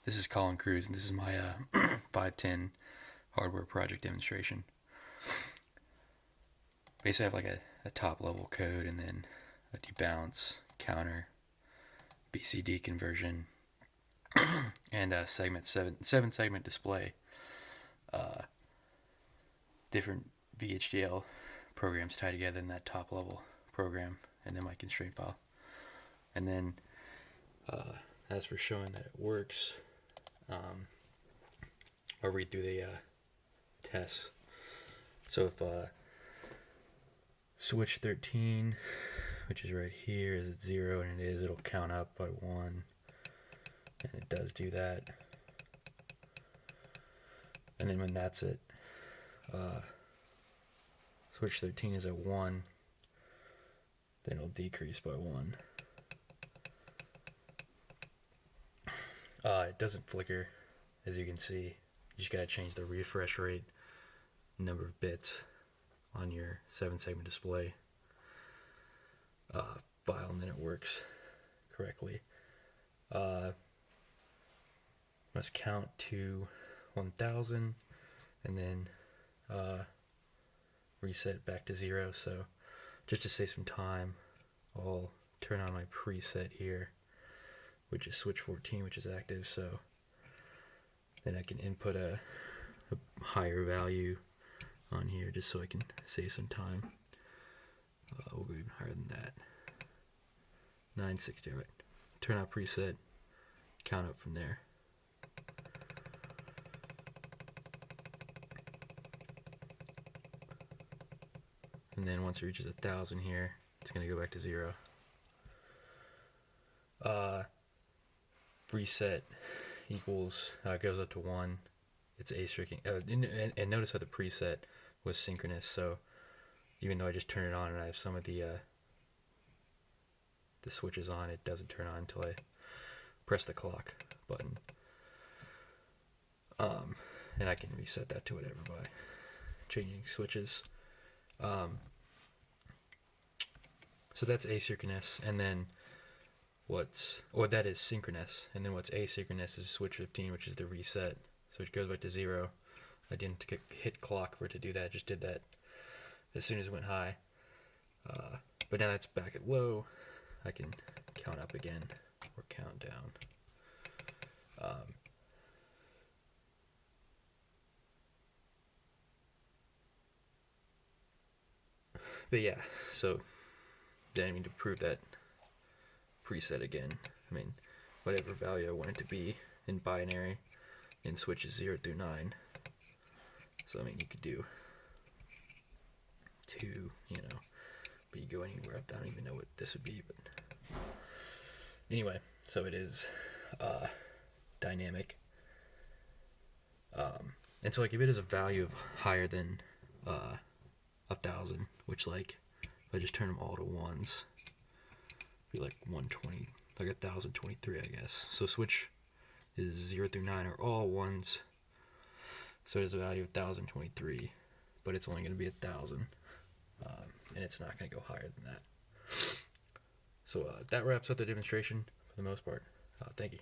This is Colin Cruz, and this is my 510 hardware project demonstration. Basically, I have like a top level code and then a debounce, counter, BCD conversion, and a seven segment display. Uh, different VHDL programs tied together in that top level program, and then my constraint file. And then, as for showing that it works, I'll read through the tests. So if switch 13, which is right here, is at 0, and it is, it'll count up by 1, and it does do that. And then when that's it, switch 13 is at 1, then it'll decrease by 1. It doesn't flicker, as you can see. You just gotta change the refresh rate, number of bits on your 7-segment display file, and then it works correctly. Must count to 1000 and then reset back to 0. So just to save some time, I'll turn on my preset here, which is switch 14, which is active. So then I can input a higher value on here just so I can save some time. We'll go even higher than that. 960, right? Turn on preset, count up from there. And then once it reaches 1000 here, it's going to go back to 0. Reset equals, goes up to 1. It's asynchronous. And notice how the preset was synchronous, so even though I just turn it on and I have some of the switches on, it doesn't turn on until I press the clock button. And I can reset that to whatever by changing switches. So that's asynchronous, and then that is synchronous, and then what's asynchronous is switch 15, which is the reset, so it goes back to 0. I didn't hit clock for it to do that, I just did that as soon as it went high. But now that's back at low, I can count up again, or count down. But yeah, so then I mean to prove that preset again, I mean whatever value I want it to be in binary in switches 0 through 9. So I mean you could do 2, but you go anywhere up. I don't even know what this would be, but anyway, so it is dynamic. And so like if it is a value of higher than 1000, which like if I just turn them all to ones, be like 120, like 1023, I guess. So switch is 0 through 9 are all ones, so there's a value of 1023, but it's only going to be 1000, and it's not going to go higher than that. So that wraps up the demonstration for the most part. Thank you.